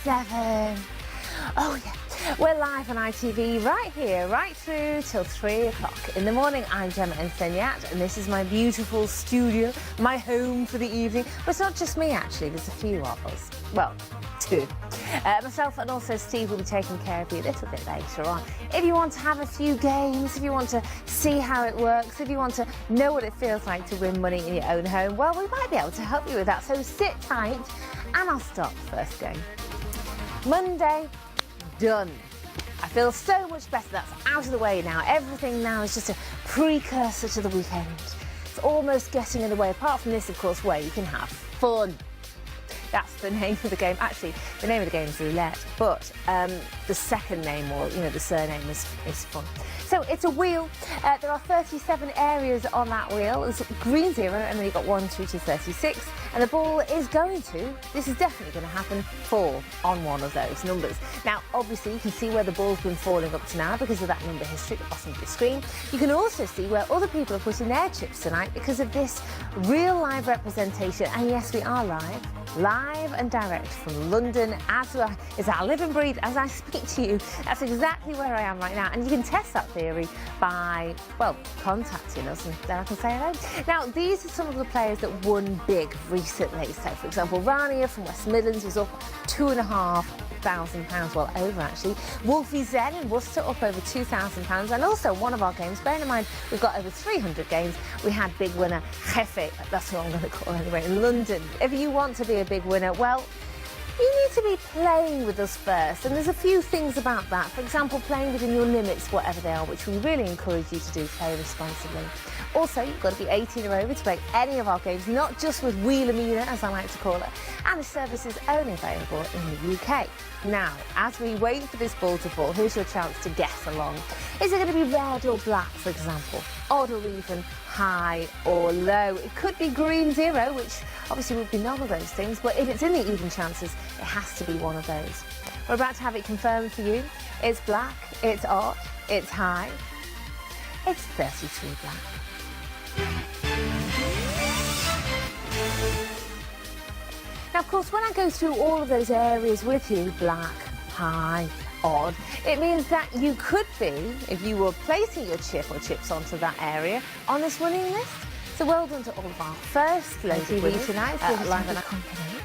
7. Oh yeah, we're live on ITV right here, right through till 3 o'clock. In the morning, I'm Gemma Ensegnat, and this is my beautiful studio, my home for the evening. But it's not just me, actually, there's a few of us. Well, 2. Myself and also Steve will be taking care of you a little bit later on. If you want to have a few games, if you want to see how it works, if you want to know what it feels like to win money in your own home, well, we might be able to help you with that. So sit tight, and I'll start the first game. Monday, done. I feel so much better. That's out of the way now. Everything now is just a precursor to the weekend. It's almost getting in the way, apart from this, of course, where you can have fun. That's the name of the game. Actually, the name of the game is roulette, but the second name, or the surname, is fun. So it's a wheel. There are 37 areas on that wheel. It's green 0, and then you've got 1 through to 36. And the ball is going to, this is definitely going to happen, fall on one of those numbers. Now, obviously, you can see where the ball's been falling up to now because of that number history at the bottom of your screen. You can also see where other people are putting their chips tonight because of this real live representation. And yes, we are live and direct from London, as I live and breathe as I speak to you. That's exactly where I am right now, and you can test that theory by, well, contacting us, and then I can say hello. Now, these are some of the players that won big recently. So, for example, Rania from West Midlands was up £2,500, well, over actually. Wolfie Zen in Worcester up over £2,000, and also one of our games, bearing in mind we've got over 300 games, we had big winner Jefe, that's what I'm going to call it anyway, in London. If you want to be a big winner, well, you need to be playing with us first, and there's a few things about that. For example, playing within your limits, whatever they are, which we really encourage you to do. Play responsibly. Also, you've got to be 18 or over to play any of our games, not just with Wheelamina, as I like to call it, and the service is only available in the UK. Now, as we wait for this ball to fall, here's your chance to guess along. Is it going to be red or black, for example? Odd or even, high or low? It could be green 0, which obviously would be none of those things, but if it's in the even chances, it has to be one of those. We're about to have it confirmed for you. It's black, it's odd, it's high, it's 33 black. Now, of course, when I go through all of those areas with you, black, high, odd, it means that you could be, if you were placing your chip or chips onto that area, on this winning list. So well done to all of our first loaded winners tonight, live on our company.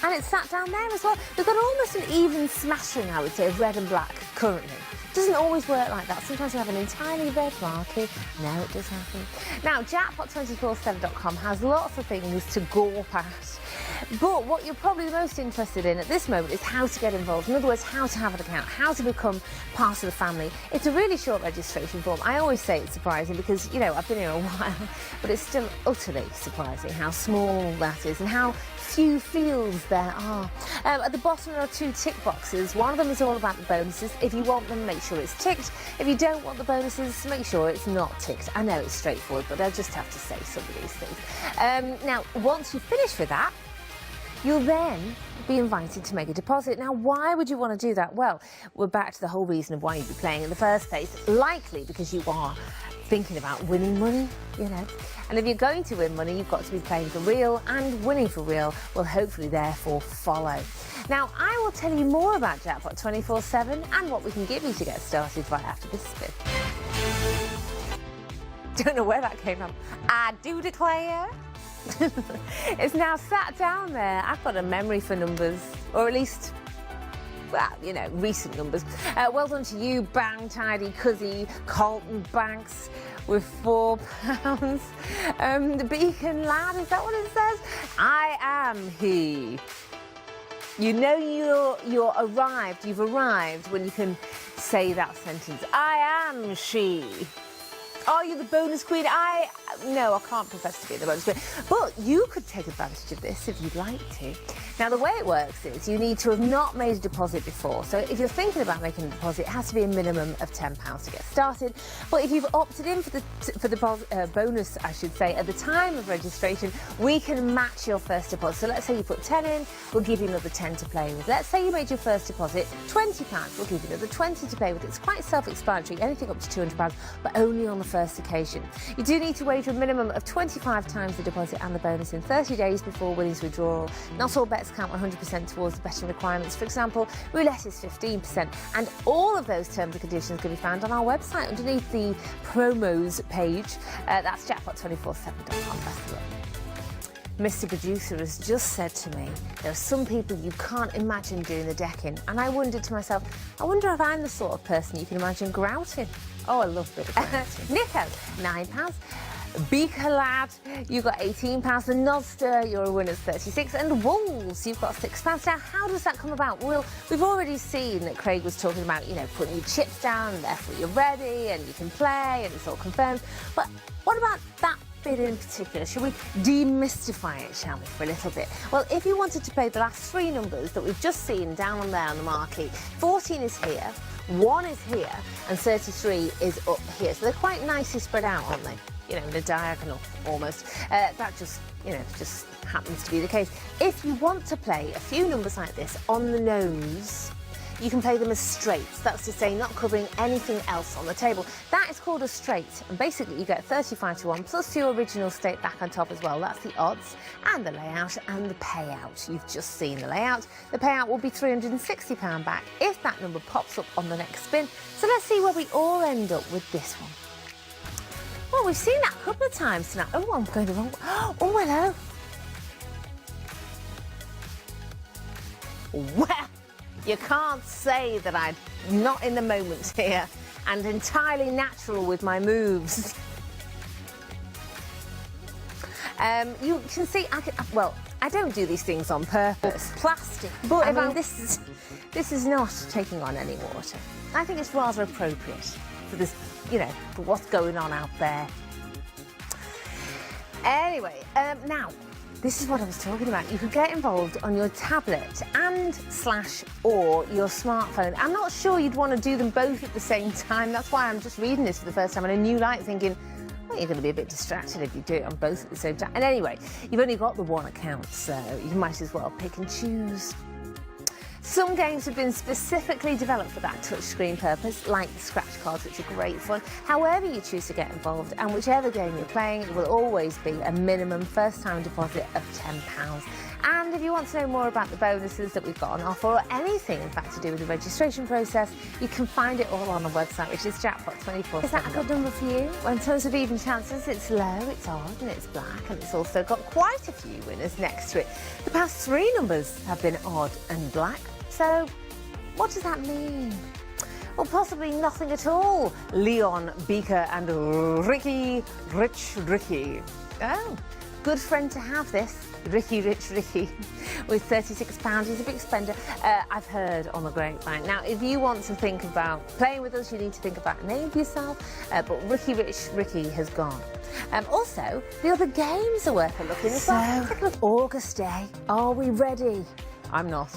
And it's sat down there as well. We've got almost an even smashing, I would say, of red and black currently. It doesn't always work like that. Sometimes you have an entirely red market. No, it does happen. Now, jackpot247.com has lots of things to gawp at. But what you're probably most interested in at this moment is how to get involved. In other words, how to have an account, how to become part of the family. It's a really short registration form. I always say it's surprising because, I've been here a while, but it's still utterly surprising how small that is and how few fields there are. At the bottom there are 2 tick boxes. One of them is all about the bonuses. If you want them, make sure it's ticked. If you don't want the bonuses, make sure it's not ticked. I know it's straightforward, but I just have to say some of these things. Now, once you finish with that, you'll then be invited to make a deposit. Now, why would you want to do that? Well, we're back to the whole reason of why you'd be playing in the first place. Likely because you are thinking about winning money, And if you're going to win money, you've got to be playing for real, and winning for real will hopefully therefore follow. Now, I will tell you more about Jackpot 24/7 and what we can give you to get started right after this spin. Don't know where that came from. I do declare. It's now sat down there. I've got a memory for numbers, or at least, well, recent numbers. Well done to you, Bang Tidy Cuzzy, Colton Banks with £4. The Beacon Lad, is that what it says? I am he. You've arrived when you can say that sentence. I am she. Are you the bonus queen? No, I can't profess to be the bonus queen. But you could take advantage of this if you'd like to. Now, the way it works is you need to have not made a deposit before. So if you're thinking about making a deposit, it has to be a minimum of £10 to get started. But if you've opted in for the bonus, I should say, at the time of registration, we can match your first deposit. So let's say you put 10 in, we'll give you another 10 to play with. Let's say you made your first deposit, £20, we'll give you another 20 to play with. It's quite self-explanatory, anything up to £200, but only on the first occasion. You do need to wait to a minimum of 25 times the deposit and the bonus in 30 days before winnings withdrawal. Not all bets count 100% towards the betting requirements. For example, roulette is 15%. And all of those terms and conditions can be found on our website underneath the promos page. That's jackpot247.com. That's the one. Mr. Producer has just said to me, there are some people you can't imagine doing the decking. And I wondered to myself, I wonder if I'm the sort of person you can imagine grouting. Oh, I love a bit of grouting. Nico, £9. Beaker Lad, you've got £18. The Nodster, your winner's 36. And Wolves, you've got £6. Now, how does that come about? Well, we've already seen that Craig was talking about, putting your chips down and therefore you're ready and you can play and it's all confirmed. But what about that bit in particular? Should we demystify it, shall we, for a little bit? Well, if you wanted to play the last three numbers that we've just seen down there on the marquee, 14 is here, 1 is here, and 33 is up here. So they're quite nicely spread out, aren't they? In a diagonal, almost. That just happens to be the case. If you want to play a few numbers like this on the nose, you can play them as straights. That's to say, not covering anything else on the table. That is called a straight. And basically, you get 35 to 1 plus your original stake back on top as well. That's the odds and the layout and the payout. You've just seen the layout. The payout will be £360 back if that number pops up on the next spin. So let's see where we all end up with this one. Well, we've seen that a couple of times tonight. Oh, I'm going the wrong way. Oh, hello. Well, you can't say that I'm not in the moment here and entirely natural with my moves. You can see, I don't do these things on purpose. Plastic. But this is not taking on any water. I think it's rather appropriate for this, for what's going on out there. Anyway, now, this is what I was talking about. You could get involved on your tablet or your smartphone. I'm not sure you'd want to do them both at the same time. That's why I'm just reading this for the first time in a new light, thinking, well, you're going to be a bit distracted if you do it on both at the same time. And anyway, you've only got the one account, so you might as well pick and choose. Some games have been specifically developed for that touchscreen purpose, like the scratch cards, which are great fun. However you choose to get involved, and whichever game you're playing, it will always be a minimum first-time deposit of £10. And if you want to know more about the bonuses that we've got on offer, or anything, in fact, to do with the registration process, you can find it all on the website, which is jackpot247. Is that a good number for you? Well, in terms of even chances, it's low, it's odd, and it's black, and it's also got quite a few winners next to it. The past three numbers have been odd and black. So, what does that mean? Well, possibly nothing at all. Leon, Beaker and Ricky, Rich Ricky. Oh, good friend to have this. Ricky, Rich Ricky, with £36. He's a big spender, I've heard on the grapevine. Now, if you want to think about playing with us, you need to think about a name for yourself, but Ricky, Rich Ricky has gone. Also, the other games are worth a look in as well. Take a look. August Day. Are we ready? I'm not.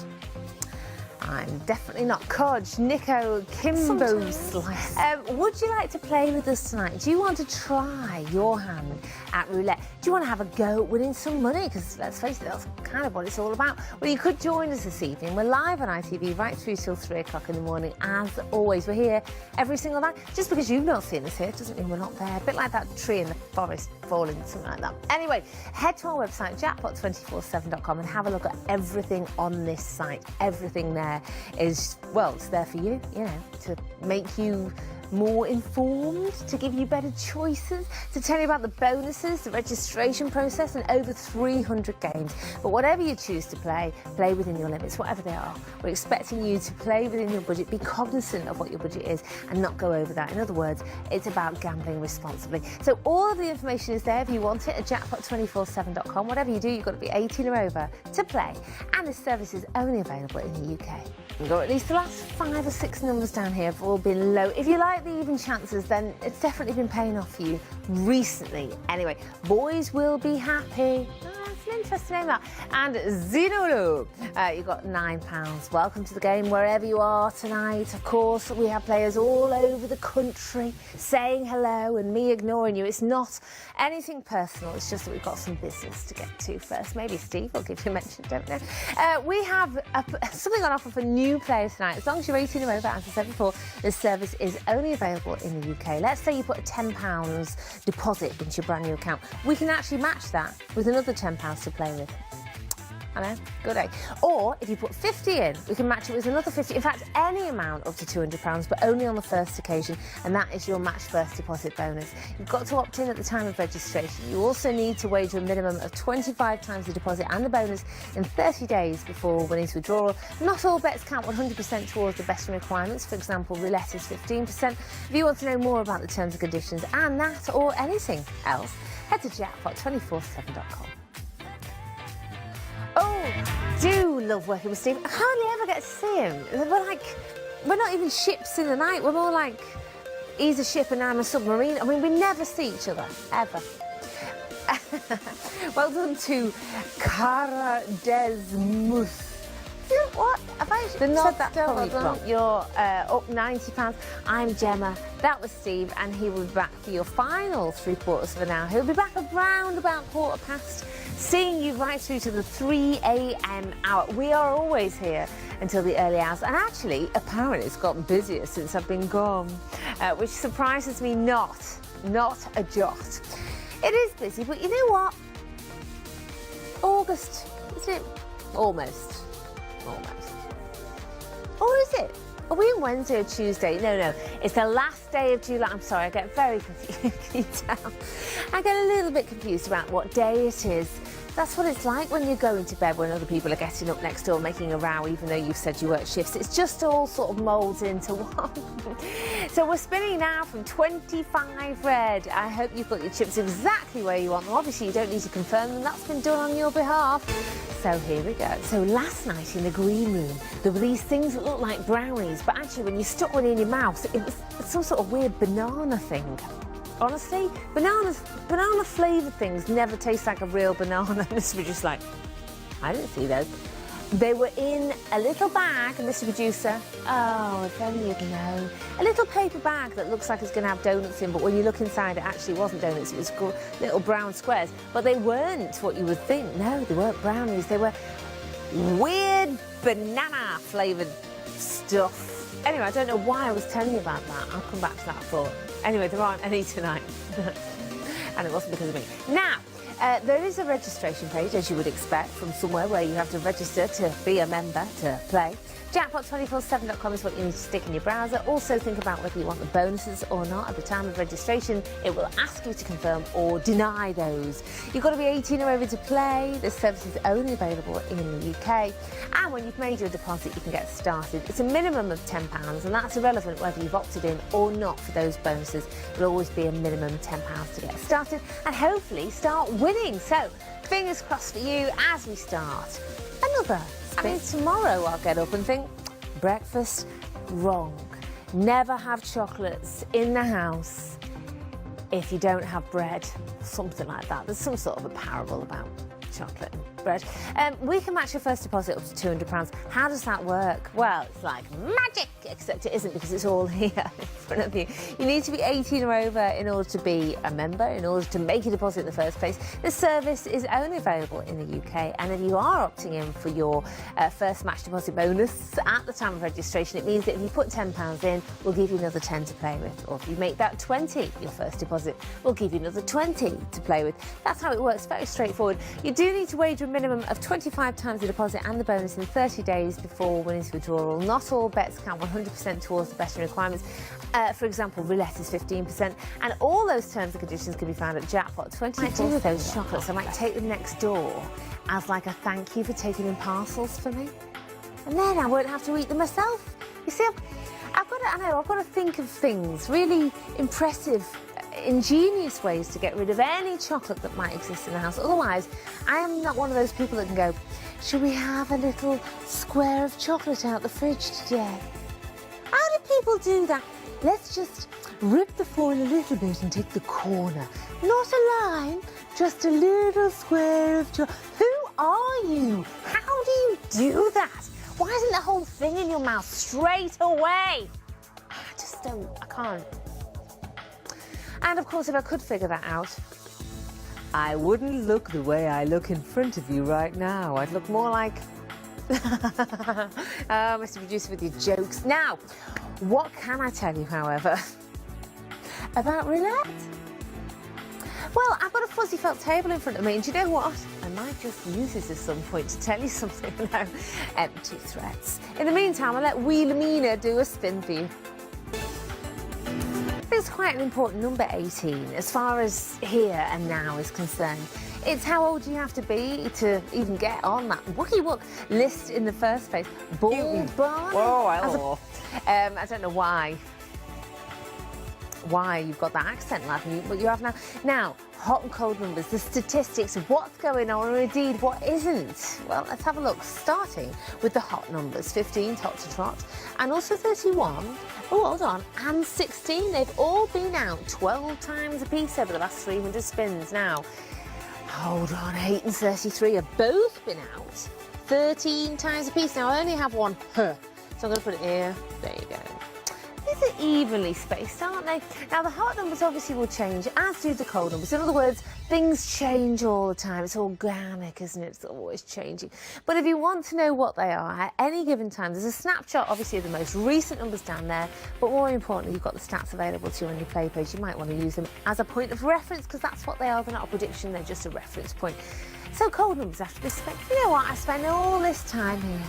I'm definitely not. Codge, Nico, Kimbo Slice. Would you like to play with us tonight? Do you want to try your hand at roulette? Do you want to have a go at winning some money? Because let's face it, that's kind of what it's all about. Well, you could join us this evening. We're live on ITV right through till 3 o'clock in the morning. As always, we're here every single night. Just because you've not seen us here doesn't mean we're not there. A bit like that tree in the forest falling, something like that. Anyway, head to our website, jackpot247.com, and have a look at everything on this site. Everything there is, well, it's there for you, to make you more informed, to give you better choices, to tell you about the bonuses, the registration process, and over 300 games. But whatever you choose to play, play within your limits, whatever they are. We're expecting you to play within your budget, be cognizant of what your budget is, and not go over that. In other words, it's about gambling responsibly. So all of the information is there if you want it at jackpot247.com. Whatever you do, you've got to be 18 or over to play. And this service is only available in the UK. Or at least the last 5 or 6 numbers down here have all been low. If you like the even chances, then it's definitely been paying off for you recently. Anyway, boys will be happy. It's an interesting Sinema and Zinolo. You got £9. Welcome to the game wherever you are tonight. Of course, we have players all over the country saying hello and me ignoring you. It's not anything personal. It's just that we've got some business to get to first. Maybe Steve will give you a mention, don't know. We have something on offer for new players tonight. As long as you're 18 or over, as I said before, this service is only available in the UK. Let's say you put a £10 deposit into your brand new account. We can actually match that with another £10 to play with. I know, good day. Or if you put 50 in, we can match it with another 50. In fact, any amount up to £200, but only on the first occasion, and that is your match first deposit bonus. You've got to opt in at the time of registration. You also need to wager a minimum of 25 times the deposit and the bonus in 30 days before winnings withdrawal. Not all bets count 100% towards the betting requirements. For example, roulette is 15%. If you want to know more about the terms and conditions and that or anything else, head to jackpot247.com. Oh, do love working with Steve. I hardly ever get to see him. We're not even ships in the night. We're more like, he's a ship and I'm a submarine. I mean, we never see each other, ever. Well done to Cara Desmuth. What? Have I said that probably wrong? You're up £90. I'm Gemma. That was Steve, and he will be back for your final 3/4 of an hour. He'll be back around about 1:15, seeing you right through to the 3 a.m. hour. We are always here until the early hours, and actually, apparently, it's gotten busier since I've been gone, which surprises me not a jot. It is busy, but you know what? August, isn't it? Almost. Or is it? Are we on Wednesday or Tuesday? No. It's the last day of July. I'm sorry, I get very confused. Can you tell? I get a little bit confused about what day it is. That's what it's like when you're going to bed when other people are getting up next door making a row, even though you've said you work shifts. It's just all sort of moulds into one. So we're spinning now from 25 red. I hope you've got your chips exactly where you want them. Obviously, you don't need to confirm them. That's been done on your behalf. So here we go. So last night in the green room, there were these things that looked like brownies, but actually when you stuck one in your mouth, it was some sort of weird banana thing. Honestly, banana flavoured things never taste like a real banana. This was just like, I didn't see those. They were in a little bag, Mr. Producer. Oh, if only you'd know. A little paper bag that looks like it's going to have donuts in, but when you look inside, it actually wasn't donuts. It was little brown squares. But they weren't what you would think. No, they weren't brownies. They were weird banana flavoured stuff. Anyway, I don't know why I was telling you about that. I'll come back to that thought. Anyway, there aren't any tonight. And it wasn't because of me. Now, there is a registration page, as you would expect, from somewhere where you have to register to be a member to play. Jackpot247.com is what you need to stick in your browser. Also think about whether you want the bonuses or not. At the time of registration, it will ask you to confirm or deny those. You've got to be 18 or over to play. This service is only available in the UK. And when you've made your deposit, you can get started. It's a minimum of £10, and that's irrelevant whether you've opted in or not for those bonuses. It'll always be a minimum £10 to get started and hopefully start winning. So, fingers crossed for you as we start another. I mean, tomorrow I'll get up and think, breakfast, wrong. Never have chocolates in the house if you don't have bread, something like that. There's some sort of a parable about chocolate and bread. We can match your first deposit up to £200. How does that work? Well, it's like magic, except it isn't because it's all here in front of you. You need to be 18 or over in order to be a member, in order to make a deposit in the first place. This service is only available in the UK, and if you are opting in for your first match deposit bonus at the time of registration, it means that if you put £10 in, we'll give you another 10 to play with. Or if you make that 20 your first deposit, we'll give you another 20 to play with. That's how it works, very straightforward. You do need to wager a minimum of 25 times the deposit and the bonus in 30 days before winnings withdrawal. Not all bets count 100% towards the betting requirements. For example, roulette is 15%, and all those terms and conditions can be found at Jackpot24. I do with those chocolates. I might take them next door as like a thank you for taking in parcels for me, and then I won't have to eat them myself. You see, I've got to think of things, really impressive, ingenious ways to get rid of any chocolate that might exist in the house. Otherwise, I am not one of those people that can go, should we have a little square of chocolate out the fridge today? How do people do that? Let's just rip the foil a little bit and take the corner. Not a line, just a little square of chocolate. Who are you? How do you do that? Why isn't the whole thing in your mouth straight away? I just don't, I can't. And of course, if I could figure that out, I wouldn't look the way I look in front of you right now. I'd look more like... Mr. Producer with your jokes. Now, what can I tell you, however, about roulette? Well, I've got a fuzzy felt table in front of me, and do you know what? I might just use this at some point to tell you something now. Empty threats. In the meantime, I'll let Wilhelmina do a spin for you. It's quite an important number, 18, as far as here and now is concerned. It's how old you have to be to even get on that Wookie Wook list in the first place. Bald Barn. Whoa, I love. I don't know why you've got that accent, lad, but you have now. Now, hot and cold numbers, the statistics, what's going on, or indeed what isn't. Well, let's have a look, starting with the hot numbers, 15 top to trot, and also 31, oh, hold on, and 16. They've all been out 12 times a piece over the last 300 spins. Now, hold on, 8 and 33 have both been out 13 times a piece. Now, I only have one, so I'm going to put it here. There you go. These are evenly spaced, aren't they? Now, the hot numbers obviously will change, as do the cold numbers. In other words, things change all the time. It's organic, isn't it? It's always changing. But if you want to know what they are at any given time, there's a snapshot, obviously, of the most recent numbers down there. But more importantly, you've got the stats available to you on your play page. You might want to use them as a point of reference, because that's what they are. They're not a prediction, they're just a reference point. So cold numbers have to be spent. You know what? I spend all this time here,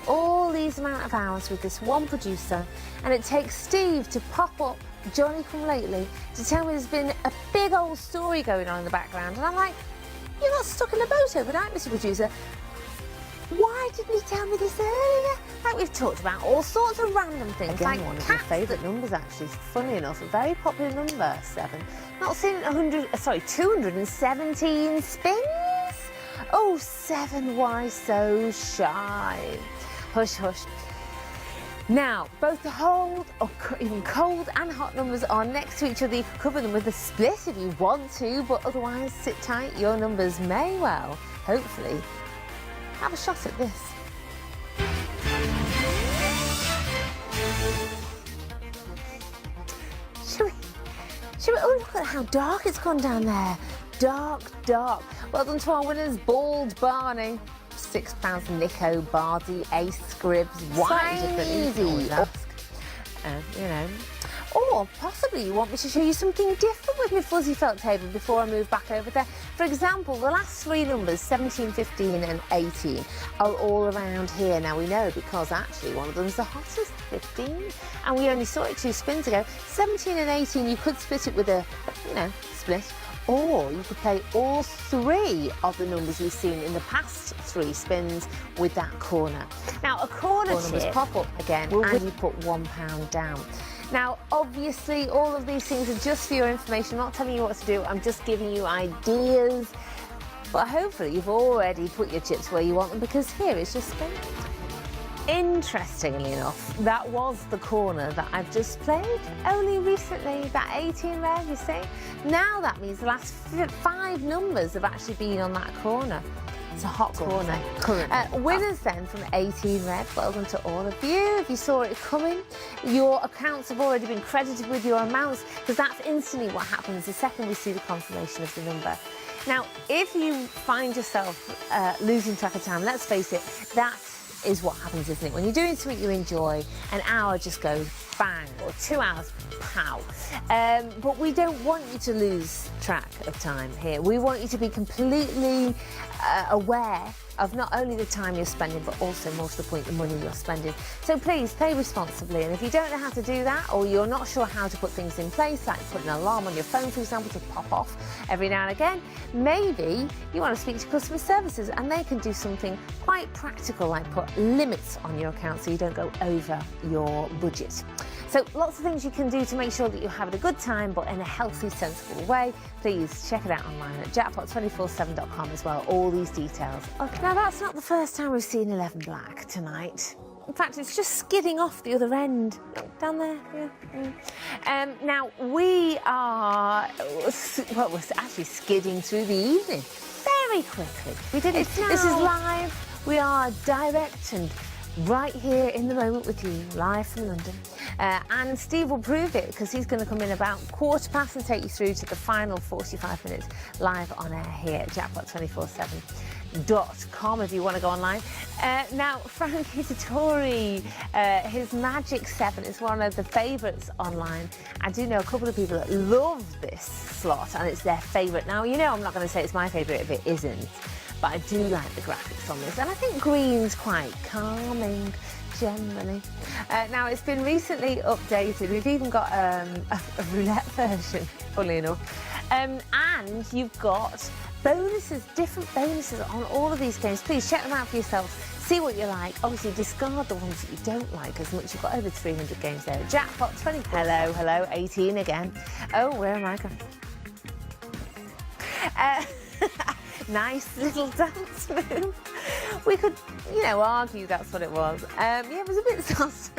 all these amount of hours with this one producer, and it takes Steve to pop up Johnny Come Lately to tell me there's been a big old story going on in the background, and I'm like, you got stuck in a boat overnight, Mr. Producer. Why didn't you tell me this earlier? Like, we've talked about all sorts of random things. Again, like one of my favourite numbers, actually. Funny enough, a very popular number, 7. Not seen 217 spins. Oh, 7, why so shy? Hush, hush. Now, both the hold, or even cold and hot numbers are next to each other. You can cover them with a split if you want to, but otherwise, sit tight. Your numbers may well, hopefully, have a shot at this. Should we, oh, look at how dark it's gone down there. Dark, dark. Well done to our winners, Bald Barney, £6 Nico, Bardi, Ace, Scribs, easy. You know. Or possibly you want me to show you something different with my fuzzy felt table before I move back over there. For example, the last 3 numbers, 17, 15 and 18, are all around here. Now we know because actually one of them's the hottest, 15, and we only saw it 2 spins ago. 17 and 18, you could split it with a, split. Or you could play all 3 of the numbers we've seen in the past 3 spins with that corner. Now, a corner tip, pop up again, and you put £1 down. Now, obviously, all of these things are just for your information. I'm not telling you what to do. I'm just giving you ideas. But hopefully, you've already put your chips where you want them, because here is your spin. Interestingly enough, that was the corner that I've just played only recently, that 18 red, you see. Now that means the last 5 numbers have actually been on that corner. It's a hot corner. Winners then from 18 red, well done to all of you. If you saw it coming, your accounts have already been credited with your amounts, because that's instantly what happens the second we see the confirmation of the number. Now, if you find yourself losing track of time, let's face it, that is what happens, isn't it? When you're doing something you enjoy, an hour just goes bang, or 2 hours, pow. But we don't want you to lose track of time here. We want you to be completely aware of not only the time you're spending, but also, more to the point, the money you're spending. So please, play responsibly. And if you don't know how to do that, or you're not sure how to put things in place, like put an alarm on your phone, for example, to pop off every now and again, maybe you want to speak to customer services, and they can do something quite practical, like put limits on your account so you don't go over your budget. So lots of things you can do to make sure that you're having a good time, but in a healthy, sensible way. Please check it out online at jackpot247.com as well, all these details. Okay, now that's not the first time we've seen 11 black tonight. In fact, it's just skidding off the other end. Down there, yeah. Now, we are, well, we're actually skidding through the evening. very quickly. We did it. It's This is now- live. We are direct and right here in the moment with you, live from London. And Steve will prove it because he's going to come in about 15:15 and take you through to the final 45 minutes live on air here at jackpot247.com if you want to go online. Now, Frankie Dettori, his Magic 7 is one of the favourites online. I do know a couple of people that love this slot and it's their favourite. Now, you know I'm not going to say it's my favourite if it isn't, but I do like the graphics on this, and I think green's quite calming generally. Now, it's been recently updated. We've even got a roulette version, funnily enough, and you've got bonuses, different bonuses on all of these games. Please check them out for yourselves, see what you like. Obviously discard the ones that you don't like as much. You've got over 300 games there. Jackpot 20. Hello, 18 again. Oh, where am I going? Nice little dance move. We could, argue that's what it was. Yeah, it was a bit saucy.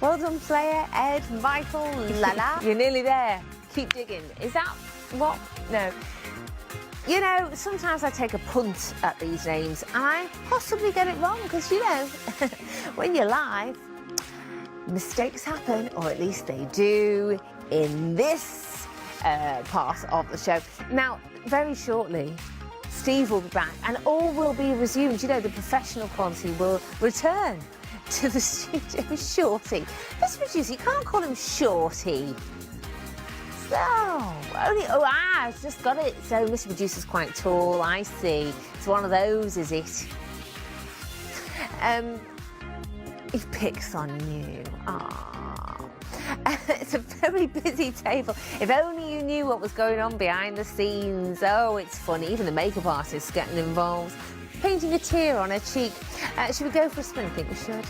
Well done, player, Ed, Michael, Lala. You're nearly there. Keep digging. Is that what? No. Sometimes I take a punt at these names and I possibly get it wrong because, when you're live, mistakes happen, or at least they do in this part of the show. Now, very shortly, Steve will be back and all will be resumed. The professional quality will return to the studio. Shorty. Mr. Producer, you can't call him Shorty. I've just got it. So Mr. Producer's quite tall, I see. It's one of those, is it? He picks on you. It's a very busy table. If only you knew what was going on behind the scenes. Oh, it's funny. Even the makeup artist's getting involved. Painting a tear on her cheek. Should we go for a spin? I think we should.